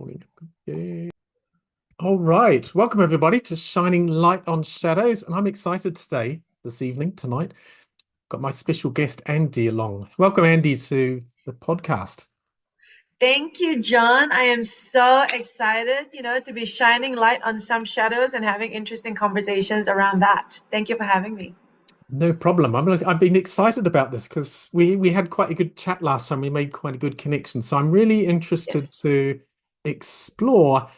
Okay. All right. Welcome, everybody, to Shining Light on Shadows. And I'm excited today, this evening, tonight. Got my special guest, Andy, along. Welcome, Andy, to the podcast. Thank you, John. I am so excited, to be shining light on some shadows and having interesting conversations around that. Thank you for having me. No problem. I've been excited about this because we had quite a good chat last time. We made quite a good connection. So I'm really interested Yes. to explore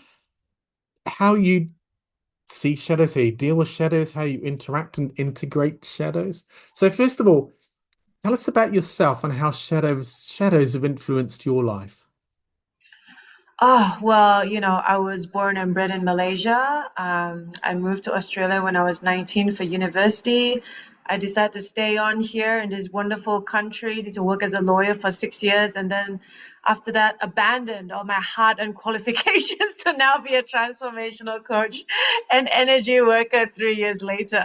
how you see shadows, how you deal with shadows, how you interact and integrate shadows. So first of all, tell us about yourself and how shadows have influenced your life. Oh, well, I was born and bred in Malaysia. I moved to Australia when I was 19 for university. I decided to stay on here in this wonderful country to work as a lawyer for 6 years, and then after that, abandoned all my hard-earned qualifications to now be a transformational coach and energy worker 3 years later.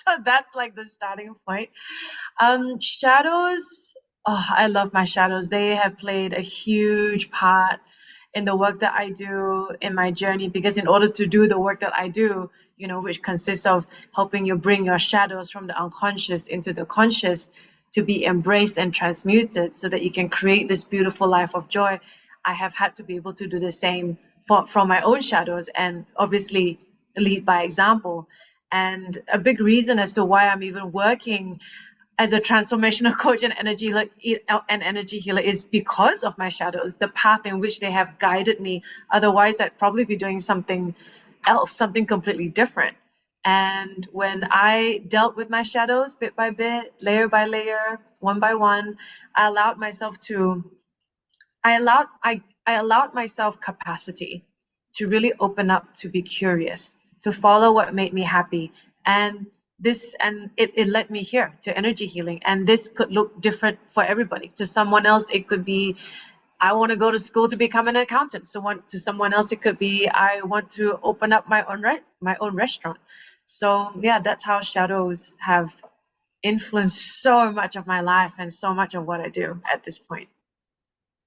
So that's like the starting point. Shadows, oh, I love my shadows. They have played a huge part in the work that I do in my journey because in order to do the work that I do, which consists of helping you bring your shadows from the unconscious into the conscious to be embraced and transmuted so that you can create this beautiful life of joy, I have had to be able to do the same from my own shadows and obviously lead by example. And a big reason as to why I'm even working as a transformational coach and energy healer is because of my shadows, the path in which they have guided me. Otherwise, I'd probably be doing something else, something completely different. And when I dealt with my shadows bit by bit, layer by layer, one by one, I allowed myself to I allowed myself capacity to really open up, to be curious, to follow what made me happy. And it led me here to energy healing. And this could look different for everybody. To someone else, it could be I want to go to school to become an accountant. To someone else, it could be I want to open up my own restaurant. So yeah, that's how shadows have influenced so much of my life and so much of what I do at this point.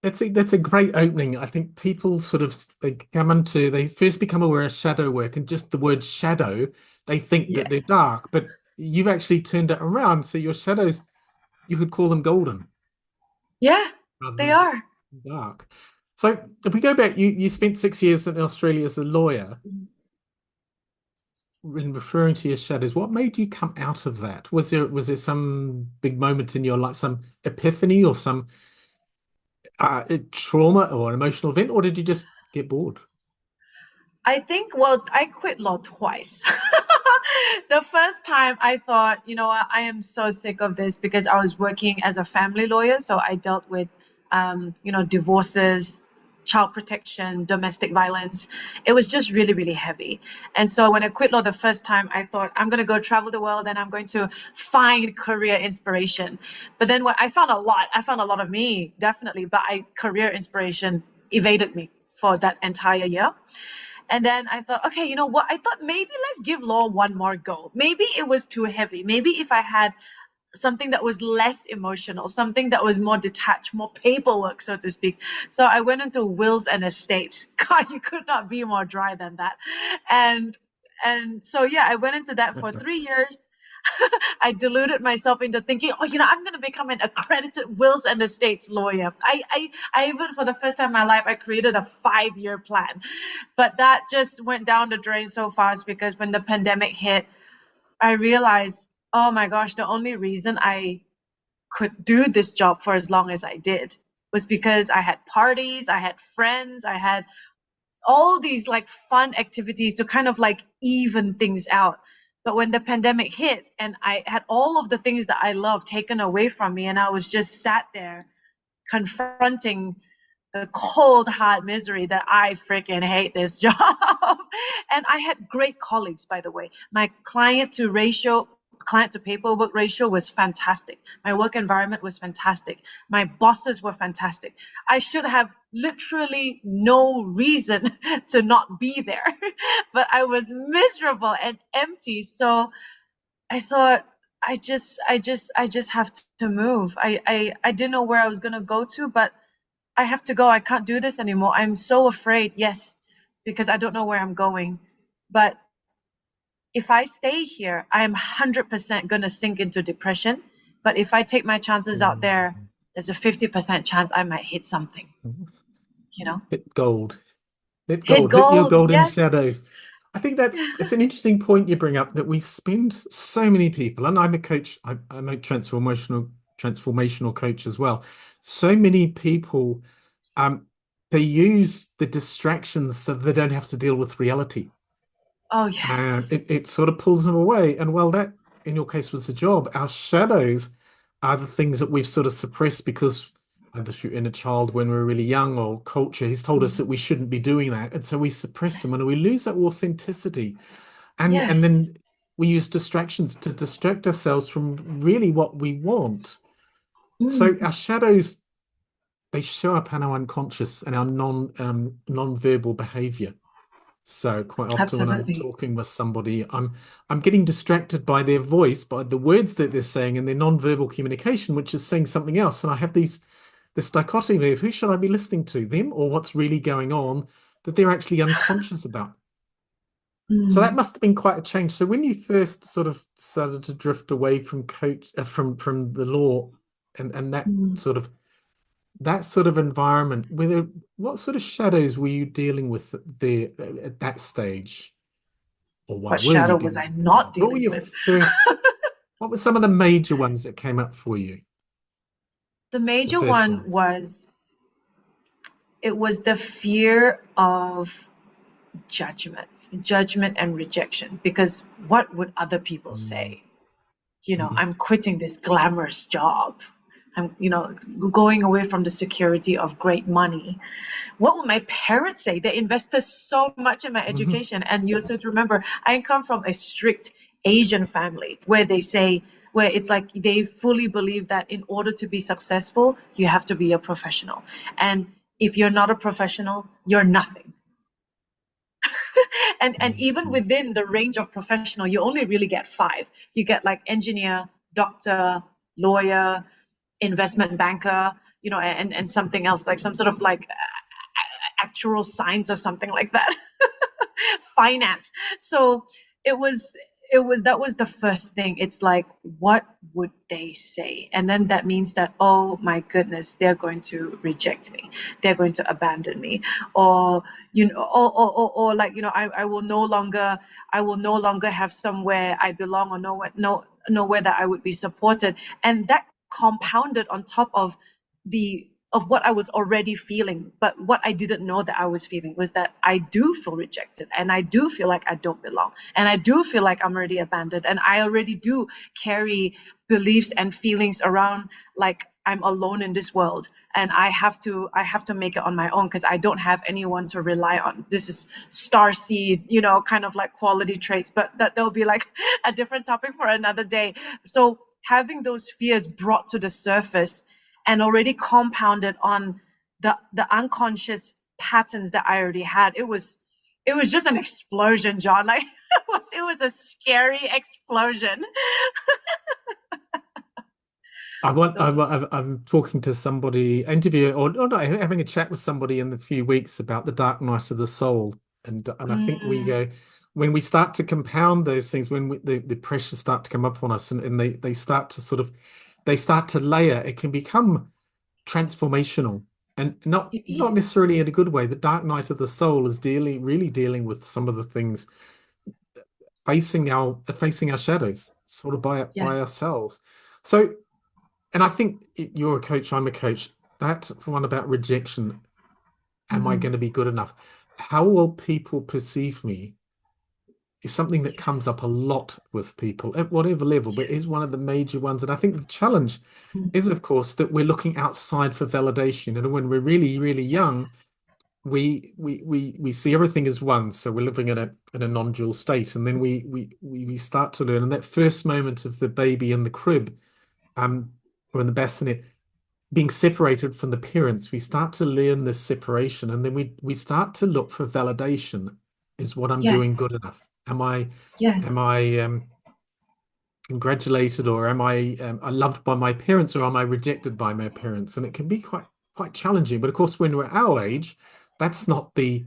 That's a great opening. I think people sort of they first become aware of shadow work and just the word shadow, they think Yeah. that they're dark, but you've actually turned it around. So your shadows, you could call them golden Yeah, rather they than are. dark. So if we go back, you spent 6 years in Australia as a lawyer. In referring to your shadows, what made you come out of that? Was there some big moment in your life, some epiphany or some trauma or an emotional event, or did you just get bored? I think, well, I quit law twice. The first time I thought, you know what, I am so sick of this because I was working as a family lawyer. So I dealt with, divorces, child protection, domestic violence. It was just really, really heavy. And so when I quit law the first time, I thought, I'm going to go travel the world and I'm going to find career inspiration. But then what I found a lot of me, definitely, but career inspiration evaded me for that entire year. And then I thought, okay, you know what? I thought maybe let's give law one more go. Maybe it was too heavy. Maybe if I had something that was less emotional, something that was more detached, more paperwork, so to speak. So I went into wills and estates. God, you could not be more dry than that. And and so yeah, I went into that for 3 years. I deluded myself into thinking, oh, I'm going to become an accredited wills and estates lawyer. I even, for the first time in my life, I created a 5-year plan. But that just went down the drain so fast because when the pandemic hit, I realized, oh my gosh, the only reason I could do this job for as long as I did was because I had parties, I had friends, I had all these like fun activities to kind of like even things out. But when the pandemic hit and I had all of the things that I love taken away from me, and I was just sat there confronting the cold hard misery that I freaking hate this job. And I had great colleagues, by the way. My client to paperwork ratio was fantastic. My work environment was fantastic. My bosses were fantastic. I should have literally no reason to not be there, but I was miserable and empty. So I thought, I just have to move. I didn't know where I was gonna go to, but I have to go. I can't do this anymore. I'm so afraid. Yes, because I don't know where I'm going. But if I stay here, I am 100% going to sink into depression. But if I take my chances out there, Mm. there's a 50% chance I might hit something, you know? Hit gold. Hit Hit gold. Hit your gold. golden Yes. shadows. I think that's an interesting point you bring up that we spend so many people, and I'm a coach, I'm a transformational coach as well. So many people they use the distractions so they don't have to deal with reality. Oh, And yes. it sort of pulls them away. And well, that in your case was the job. Our shadows are the things that we've sort of suppressed because either through inner child when we were really young or culture has told us Mm. that we shouldn't be doing that. And so we suppress them Yes. and we lose that authenticity. And Yes. then we use distractions to distract ourselves from really what we want. So Mm. our shadows, they show up in our unconscious and our non-verbal behavior. So quite often when I'm Absolutely. talking with somebody, I'm getting distracted by their voice, by the words that they're saying and their non-verbal communication, which is saying something else. And I have this dichotomy of who should I be listening to, them or what's really going on that they're actually unconscious about. So that Mm. must have been quite a change. So when you first sort of started to drift away from coach from the law and Mm. that sort of environment, whether what sort of shadows were you dealing with there at that stage? Or what What were you shadow was dealing I with? not What were dealing your with? first, what were some of the major ones that came up for you? The The major first one ones. was it was the fear of judgment, judgment and rejection. Because what would other people Mm, say? You know, mhm, I'm quitting this glamorous job. I'm, going away from the security of great money. What will my parents say? They invested so much in my mhm, education. And you also have to remember, I come from a strict Asian family where they say, where it's like they fully believe that in order to be successful, you have to be a professional. And if you're not a professional, you're nothing. And even mhm, within the range of professional, you only really get five. You get like engineer, doctor, lawyer, investment banker, and something else, like some sort of like actual science or something like that. Finance. So it was that was the first thing. It's like, what would they say? And then that means that, oh my goodness, they're going to reject me, they're going to abandon me, or or like, I will no longer, have somewhere I belong, or nowhere that I would be supported. And that compounded on top of what I was already feeling. But what I didn't know that I was feeling was that I do feel rejected, and I do feel like I don't belong, and I do feel like I'm already abandoned, and I already do carry beliefs and feelings around like I'm alone in this world, and I have to make it on my own because I don't have anyone to rely on. This is star seed, kind of like quality traits, but that'll be like a different topic for another day. So having those fears brought to the surface and already compounded on the unconscious patterns that I already had. It was just an explosion, John. Like it was a scary explosion. Those were I'm talking to somebody, interview or not, having a chat with somebody in a few weeks about the dark night of the soul. And I think we mm, go, when we start to compound those things, when the pressures start to come up on us and they start to they start to layer, it can become transformational and not it not is. necessarily in a good way. The dark night of the soul is really dealing with some of the things facing our shadows, sort of by Yes. ourselves. So, and I think you're a coach, I'm a coach. That one about rejection, am I Mm, going to be good enough? How will people perceive me? Is something that comes yes. up a lot with people at whatever level, but is one of the major ones. And I think the challenge Mm, is, of course, that we're looking outside for validation. And when we're really young, yes. we see everything as one. So we're living in a non-dual state, and then we start to learn. And that first moment of the baby in the crib, or in the bassinet, being separated from the parents, we start to learn this separation, and then we start to look for validation. Is what I'm doing Yes. good enough? Am Yes. I congratulated, or am I loved by my parents, or am I rejected by my parents? And it can be quite quite challenging. But of course, when we're our age, that's not the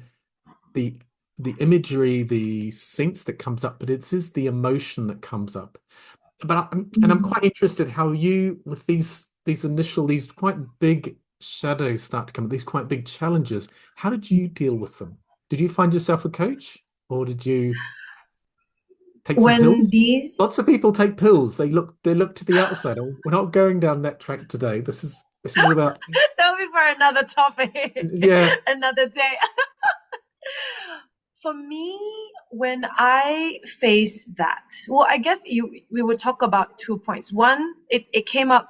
the imagery, the sense that comes up, but it is the emotion that comes up. And I'm Mm. quite interested how you, with these quite big shadows start to come up, these quite big challenges. How did you deal with them? Did you find yourself a coach, or did you take some When pills? these, Lots of people take pills. They look to the outside. Oh, we're not going down that track today. This is about, that'll be for another topic, yeah. another day. For me, when I face that, well, I guess we would talk about 2 points. One, it came up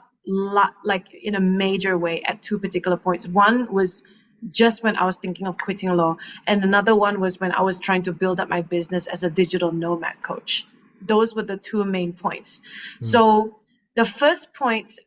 like in a major way at two particular points. One was just when I was thinking of quitting law, and another one was when I was trying to build up my business as a digital nomad coach. Those were the two main points. Mm. So the first point,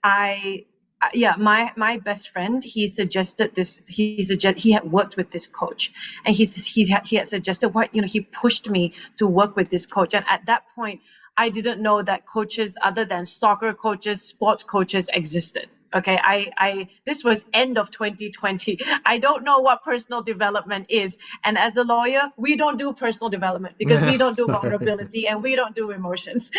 yeah, my best friend, he suggested this. He had worked with this coach, and he had suggested what, he pushed me to work with this coach. And at that point, I didn't know that coaches other than soccer coaches, sports coaches existed. Okay, I this was end of 2020. I don't know what personal development is, and as a lawyer, we don't do personal development because we don't do vulnerability and we don't do emotions.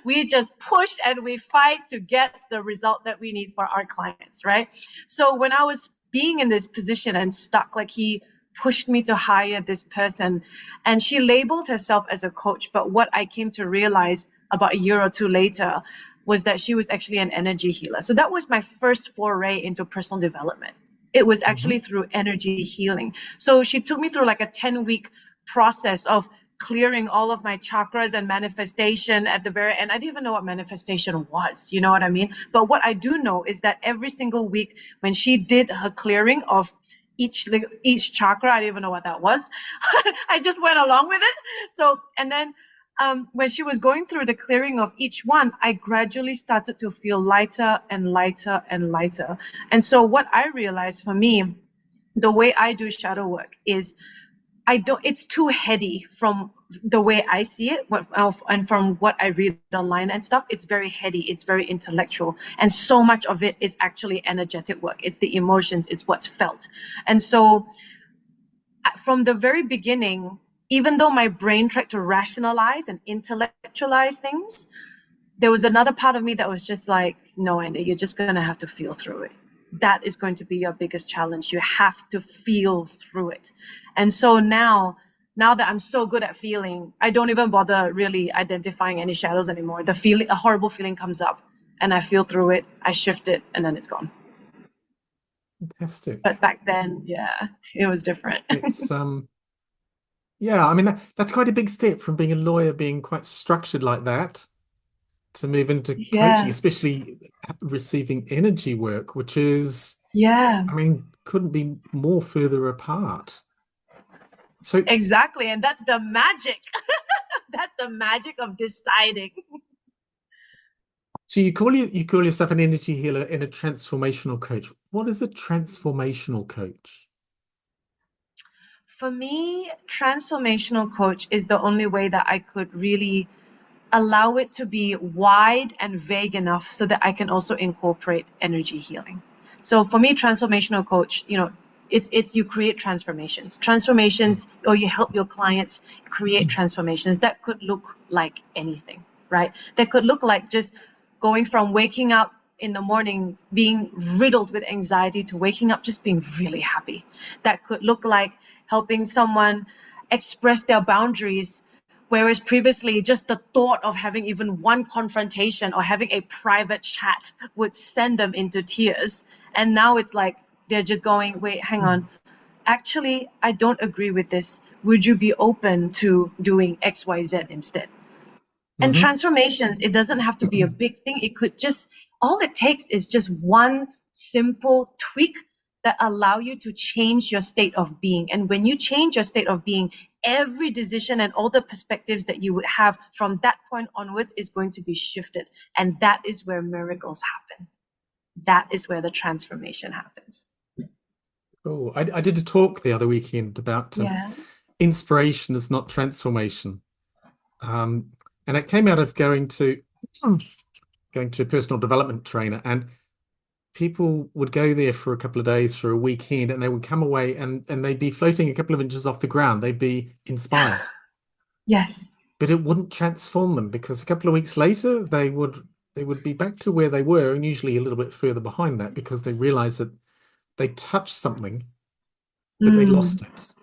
We just push and we fight to get the result that we need for our clients, right? So when I was being in this position and stuck, like, he pushed me to hire this person, and she labeled herself as a coach, but what I came to realize about a year or two later was that she was actually an energy healer. So that was my first foray into personal development. It was actually Mhm. through energy healing. So she took me through like a 10-week process of clearing all of my chakras and manifestation at the very end. I didn't even know what manifestation was, you know what I mean? But what I do know is that every single week when she did her clearing of each chakra, I didn't even know what that was. I just went along with it. So, and then when she was going through the clearing of each one, I gradually started to feel lighter and lighter and lighter. And so what I realized for me, the way I do shadow work is, I don't, it's too heady from the way I see it, and from what I read online and stuff. It's very heady, it's very intellectual, and so much of it is actually energetic work. It's the emotions, it's what's felt. And so from the very beginning, even though my brain tried to rationalize and intellectualize things, there was another part of me that was just like, no, Andy, you're just going to have to feel through it. That is going to be your biggest challenge. You have to feel through it. And so now that I'm so good at feeling, I don't even bother really identifying any shadows anymore. The feeling, a horrible feeling comes up, and I feel through it, I shift it, and then it's gone. But Fantastic. back then, yeah, it was different. It's yeah, I mean that's quite a big step from being a lawyer, being quite structured like that, to move into coaching, Yeah, especially receiving energy work, which is, yeah, I mean, couldn't be more further apart. So, exactly. And that's the magic. That's the magic of deciding. so you call yourself an energy healer and a transformational coach. What is a transformational coach? For me, transformational coach is the only way that I could really allow it to be wide and vague enough so that I can also incorporate energy healing. So for me, transformational coach, it's you create transformations, or you help your clients create transformations that could look like anything, right? That could look like just going from waking up in the morning being riddled with anxiety to waking up just being really happy. That could look like helping someone express their boundaries. Whereas previously, just the thought of having even one confrontation or having a private chat would send them into tears. And now it's like they're just going, wait, hang on. Actually, I don't agree with this. Would you be open to doing XYZ instead? And Mm-hmm. transformations, it doesn't have to be a big thing. It could just, all it takes is just one simple tweak that allow you to change your state of being. And when you change your state of being, every decision and all the perspectives that you would have from that point onwards is going to be shifted. And that is where miracles happen. That is where the transformation happens. Oh, I did a talk the other weekend about Yeah. inspiration is not transformation. Um, and it came out of going to a personal development trainer. And people would go there for a couple of days for a weekend and they would come away and they'd be floating a couple of inches off the ground. They'd be inspired, Yes. but it wouldn't transform them because a couple of weeks later they would be back to where they were and usually a little bit further behind that because they realized that they touched something, but they Mm, lost it.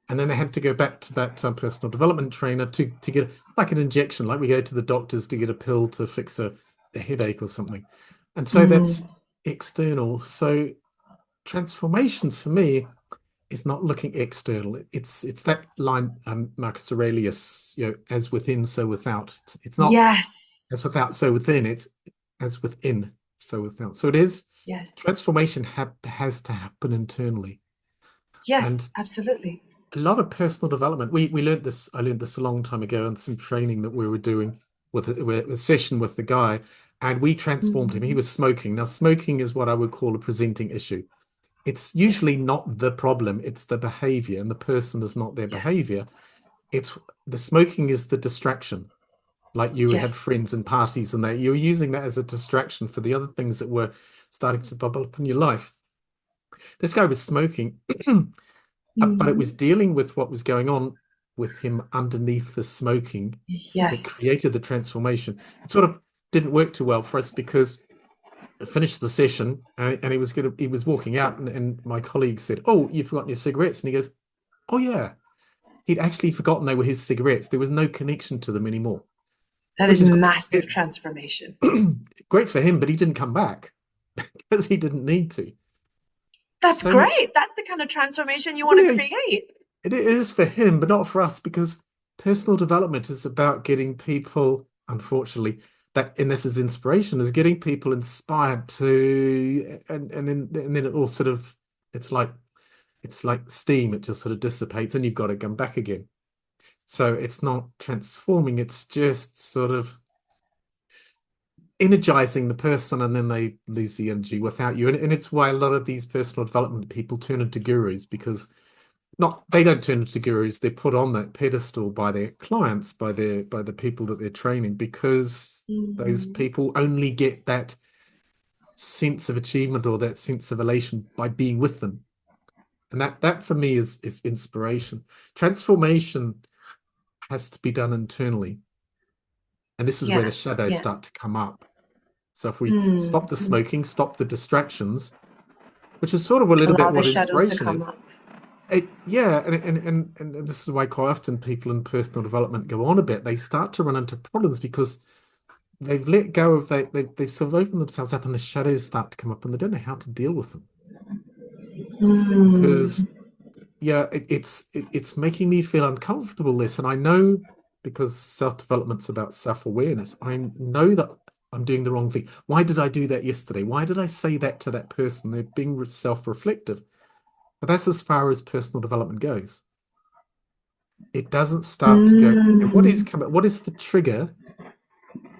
And then they had to go back to that personal development trainer to get like an injection, like we go to the doctors to get a pill to fix a headache or something. And so that's mm, external. So transformation for me is not looking external. It's that line, Marcus Aurelius, as within, so without. It's not yes. as without, so within. It's as within, so without. So it is Yes. transformation has to happen internally. Yes, And absolutely. a lot of personal development. We learned this. I learned this a long time ago in some training that we were doing with a session with the guy, and we transformed him. He Hmm. was smoking. Now, smoking is what I would call a presenting issue. It's usually Yes. not the problem, it's the behavior, and the person is not their Yes. behavior. It's the smoking is the distraction. Like you had Yes. friends and parties and that you were using that as a distraction for the other things that were starting to bubble up in your life. This guy was smoking, but it Hmm. was dealing with what was going on with him underneath the smoking that Yes. created the transformation. It sort of didn't work too well for us because I finished the session and he was walking out and my colleague said, "Oh, you've forgotten your cigarettes." And he goes, "Oh yeah." He'd actually forgotten they were his cigarettes. There was no connection to them anymore, That which is is great for massive him. transformation. Great for him, but he didn't come back because he didn't need to. That's So much, great. That's the kind of transformation you want to yeah, create. it is for him, but not for us because personal development is about getting people, unfortunately, that and this is inspiration, is getting people inspired to and then it all sort of it's like steam, it just sort of dissipates and you've got to come back again. So it's not transforming, it's just sort of energizing the person and then they lose the energy without you. And it's why a lot of these personal development people turn into gurus because not they don't turn into gurus, they're put on that pedestal by their clients, by the people that they're training because those Hmm. people only get that sense of achievement or that sense of elation by being with them. And that for me is inspiration. Transformation has to be done internally. And this is where the Yes. shadows Yeah. start to come up. So if we Mm. stop the smoking, stop the distractions, which is sort of a little Allow bit the what shadows to inspiration come is. up. Yeah, and this is why quite often people in personal development go on a bit. They start to run into problems because they've let go of they've sort of opened themselves up and the shadows start to come up and they don't know how to deal with them. Mm. Because yeah, it's making me feel uncomfortable this. And I know because self-development's about self-awareness, I know that I'm doing the wrong thing. Why did I do that yesterday? Why did I say that to that person? They're being self-reflective. But that's as far as personal development goes. It doesn't start to go, okay, Mm. what is the trigger?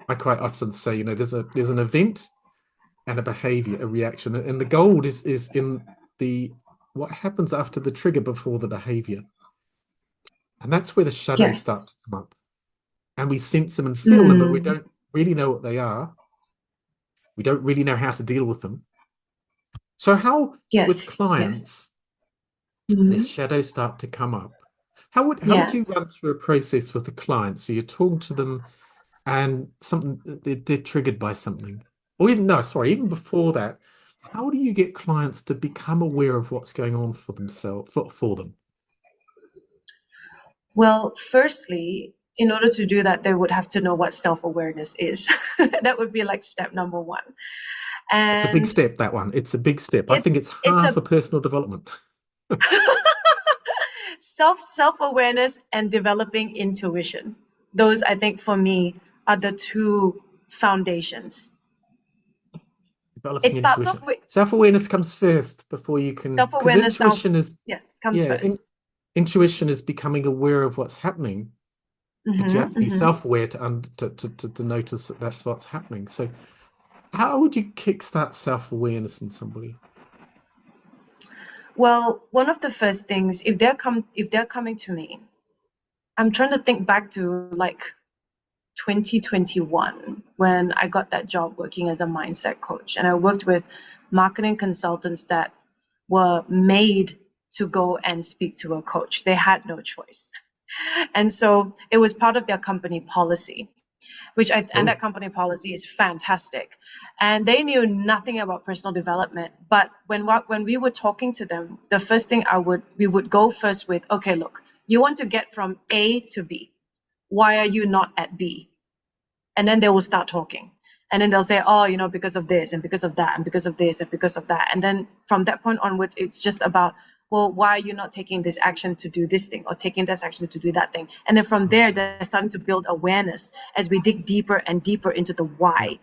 I quite often say, there's an event and a behavior, a reaction. And the gold is in the what happens after the trigger before the behavior. And that's where the shadows start Yes. to come up. And we sense them and feel them, but we Mm. don't really know what they are. We don't really know how to deal with them. So how with Yes. Yes. clients, this Mm. shadows start to come up? How would you Yes. run through a process with a client? So you're talking to them and something they're triggered by something. Or even no, sorry, even before that, how do you get clients to become aware of what's going on for themselves for them? Well, firstly, in order to do that, they would have to know what self-awareness is. That would be like step number one. It's a big And step, that one. It's a big step. I it's think it's it's half a of personal development. self-awareness and developing intuition. Those, I think, for me, are the two foundations. It Developing starts off intuition. with Self-awareness comes first before you can, because self-awareness sounds, intuition is, yes, comes yeah, first. intuition is becoming aware of what's happening, but you have to be Hmm. self-aware to notice that that's what's happening. So how would you kickstart self-awareness in somebody? Well, one of the first things, if they're coming to me, I'm trying to think back to like 2021 when I got that job working as a mindset coach, and I worked with marketing consultants that were made to go and speak to a coach. They had no choice. And so it was part of their company policy, and Oh, that company policy is fantastic. And they knew nothing about personal development. But when we were talking to them, the first thing we would go first with, okay, look, you want to get from A to B. Why are you not at B? And then they will start talking. And then they'll say, oh, because of this and because of that and because of this and because of that. And then from that point onwards, it's just about, well, why are you not taking this action to do this thing or taking this action to do that thing? And then from there, they're starting to build awareness as we dig deeper and deeper into the yeah. why,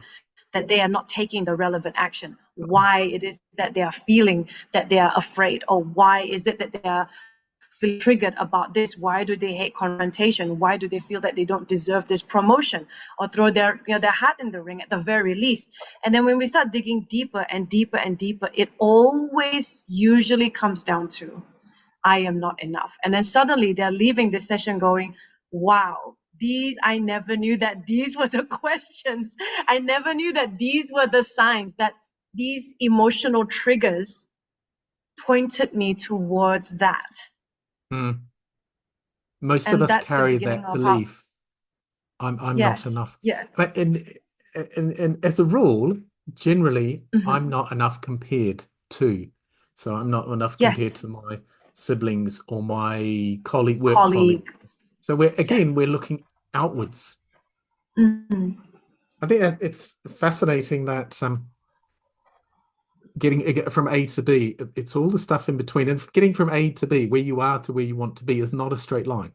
that they are not taking the relevant action, why it is that they are feeling that they are afraid, or why is it that they are feel triggered about this. Why do they hate confrontation? Why do they feel that they don't deserve this promotion, or throw their hat in the ring at the very least? And then when we start digging deeper and deeper and deeper, it always usually comes down to, I am not enough. And then suddenly they're leaving this session going, wow, I never knew that these were the questions. I never knew that these were the signs, that these emotional triggers pointed me towards that. Mm. Most of And us that's the carry beginning that of how. belief. I'm not Yes, enough. yes. But in as a rule, generally, I'm Hmm. not enough compared to. So I'm not enough compared Yes, to my siblings or my work colleague. colleague. So we're Yes. looking outwards. Hmm. I think that it's fascinating that getting from A to B, it's all the stuff in between. And getting from A to B, where you are to where you want to be, is not a straight line.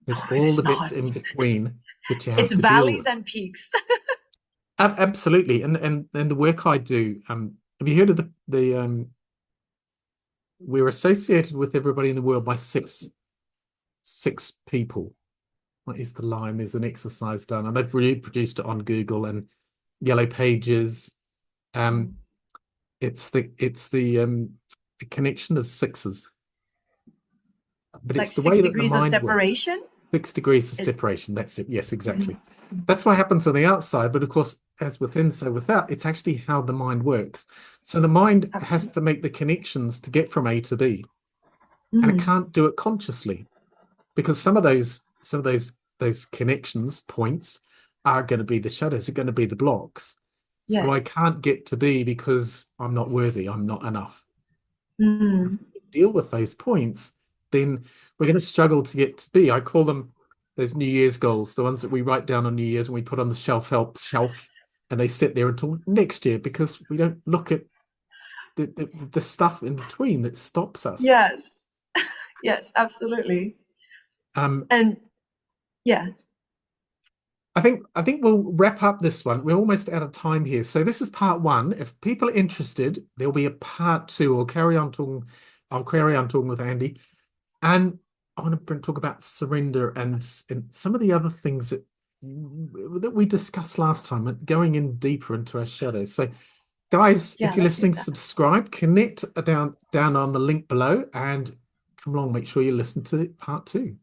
There's No, it all is the bits not. in between that you It's have to deal valleys with. and peaks. Absolutely. And the work I do, have you heard of the we're associated with everybody in the world by six people. What is the line? There's an exercise done, and they've reproduced it on Google and Yellow Pages. Um, it's the connection of sixes, but Like it's the six way that the degrees of mind works. separation. 6 degrees of It, separation. That's it. Yes, exactly. mhm. That's what happens on the outside, but of course, as within, so without, it's actually how the mind works. So the mind has Absolutely. to make the connections to get from A to B, and it Mm. can't do it consciously because some of those connections points are going to be the shadows, are going to be the blocks. So I Yes. can't get to B because I'm not worthy, I'm not enough. If Mm. we deal with those points, then we're going to struggle to get to B. I call them those New Year's goals, the ones that we write down on New Year's and we put on the shelf, and they sit there until next year because we don't look at the stuff in between that stops us. Yes. Yes, absolutely. Um, And yeah. I think we'll wrap up this one. We're almost out of time here. So this is part one. If people are interested, there'll be a part two. I'll carry on talking with Andi. And I want to talk about surrender and some of the other things that we discussed last time, and going in deeper into our shadows. So, guys, Yeah, if you're let's do listening, that. subscribe, connect down on the link below, and come along. Make sure you listen to part two.